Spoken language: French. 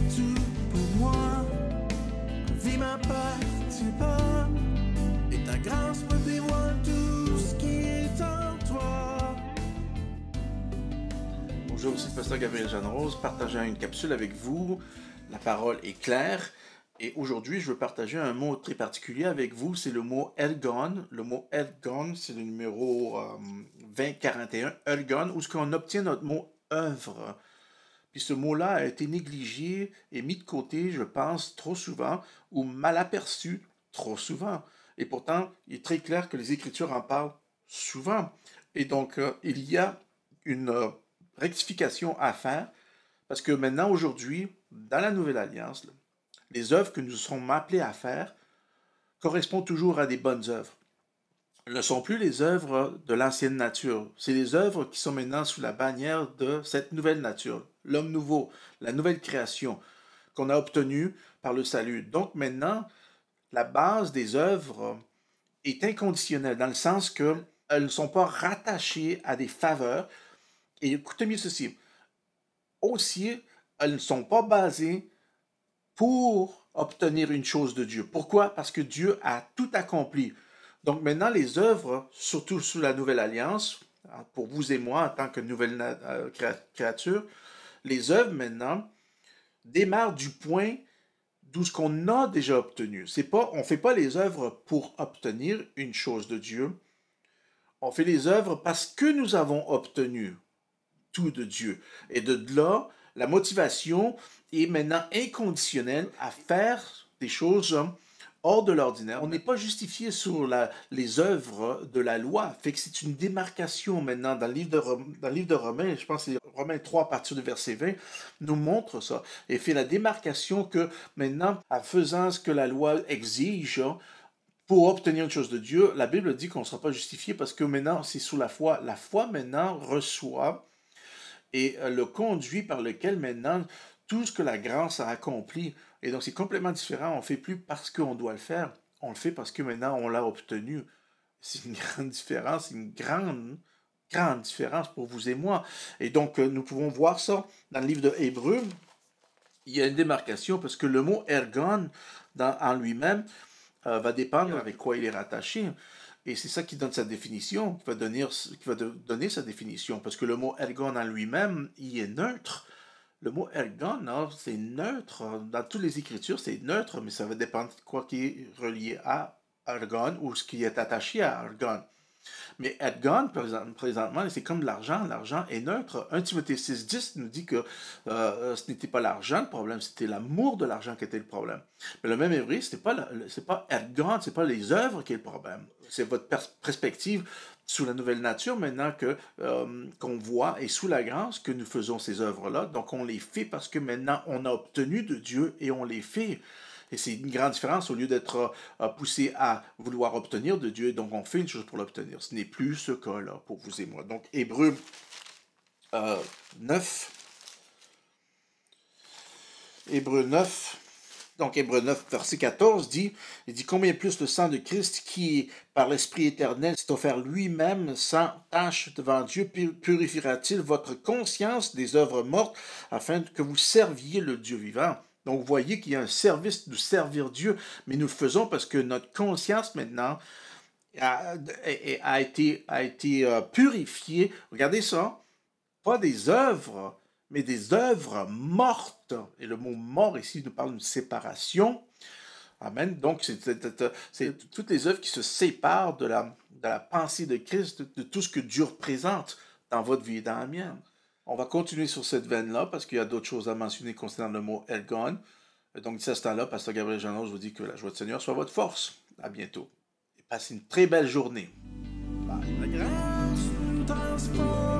tout pour moi. Vie m'appartient pas, et ta grâce me dévoile tout ce qui est en toi. Bonjour, c'est le pasteur Gabriel Jeanne-Rose, partageant une capsule avec vous. La parole est claire. Et aujourd'hui, je veux partager un mot très particulier avec vous, c'est le mot Elgon. Le mot Elgon, c'est le numéro 2041, Elgon, où ce qu'on obtient notre mot œuvre. Puis ce mot-là a été négligé et mis de côté, je pense, trop souvent, ou mal aperçu trop souvent. Et pourtant, il est très clair que les Écritures en parlent souvent. Et donc, il y a une rectification à faire, parce que maintenant, aujourd'hui, dans la Nouvelle Alliance, là, les œuvres que nous sommes appelés à faire correspondent toujours à des bonnes œuvres. Ce ne sont plus les œuvres de l'ancienne nature. C'est les œuvres qui sont maintenant sous la bannière de cette nouvelle nature, l'homme nouveau, la nouvelle création qu'on a obtenue par le salut. Donc maintenant, la base des œuvres est inconditionnelle, dans le sens qu'elles ne sont pas rattachées à des faveurs. Et écoutez bien ceci, aussi, elles ne sont pas basées pour obtenir une chose de Dieu. Pourquoi? Parce que Dieu a tout accompli. Donc maintenant, les œuvres, surtout sous la Nouvelle Alliance, pour vous et moi en tant que nouvelle créature, les œuvres maintenant démarrent du point d'où ce qu'on a déjà obtenu. On ne fait pas les œuvres pour obtenir une chose de Dieu. On fait les œuvres parce que nous avons obtenu tout de Dieu. Et de là, la motivation est maintenant inconditionnelle à faire des choses hors de l'ordinaire. On n'est pas justifié sur les œuvres de la loi. Fait que c'est une démarcation maintenant dans le livre de Romains, je pense que c'est Romains 3 à partir du verset 20, nous montre ça. Et fait la démarcation que maintenant, en faisant ce que la loi exige, pour obtenir une chose de Dieu, la Bible dit qu'on ne sera pas justifié parce que maintenant, c'est sous la foi. La foi maintenant reçoit et le conduit par lequel maintenant tout ce que la grâce a accompli. Et donc c'est complètement différent. On ne fait plus parce qu'on doit le faire. On le fait parce que maintenant on l'a obtenu. C'est une grande différence, une grande différence pour vous et moi. Et donc nous pouvons voir ça dans le livre de Hébreux. Il y a une démarcation parce que le mot ergon en lui-même va dépendre avec quoi il est rattaché. Et c'est ça qui donne sa définition, qui va donner sa définition. Parce que le mot ergon en lui-même, il est neutre. Le mot ergon, c'est neutre. Dans toutes les Écritures, c'est neutre, mais ça va dépendre de quoi qui est relié à ergon ou ce qui est attaché à ergon. Mais ergon, présentement, c'est comme de l'argent. L'argent est neutre. 1 Timothée 6,10 nous dit que ce n'était pas l'argent le problème, c'était l'amour de l'argent qui était le problème. Mais le même hébreu, c'est pas ergon, c'est pas les œuvres qui est le problème. C'est votre perspective sous la nouvelle nature maintenant qu'on voit et sous la grâce que nous faisons ces œuvres-là. Donc on les fait parce que maintenant on a obtenu de Dieu et on les fait. Et c'est une grande différence au lieu d'être poussé à vouloir obtenir de Dieu. Donc, on fait une chose pour l'obtenir. Ce n'est plus ce cas-là pour vous et moi. Donc, Hébreux 9. Hébreux 9. Donc, Hébreux 9, verset 14 dit, combien plus le sang de Christ qui, par l'Esprit éternel, s'est offert lui-même sans tâche devant Dieu, purifiera-t-il votre conscience des œuvres mortes afin que vous serviez le Dieu vivant? Donc, vous voyez qu'il y a un service de servir Dieu, mais nous le faisons parce que notre conscience maintenant a été purifiée. Regardez ça, pas des œuvres, mais des œuvres mortes. Et le mot mort ici nous parle d'une séparation. Amen. Donc, c'est toutes les œuvres qui se séparent de la pensée de Christ, de tout ce que Dieu représente dans votre vie et dans la mienne. On va continuer sur cette veine-là parce qu'il y a d'autres choses à mentionner concernant le mot Elgon. Donc, d'ici à ce temps-là, pasteur Gabriel Jeanne-Rose vous dit que la joie du Seigneur soit votre force. À bientôt. Et passez une très belle journée. Bye. La grâce nous transforme.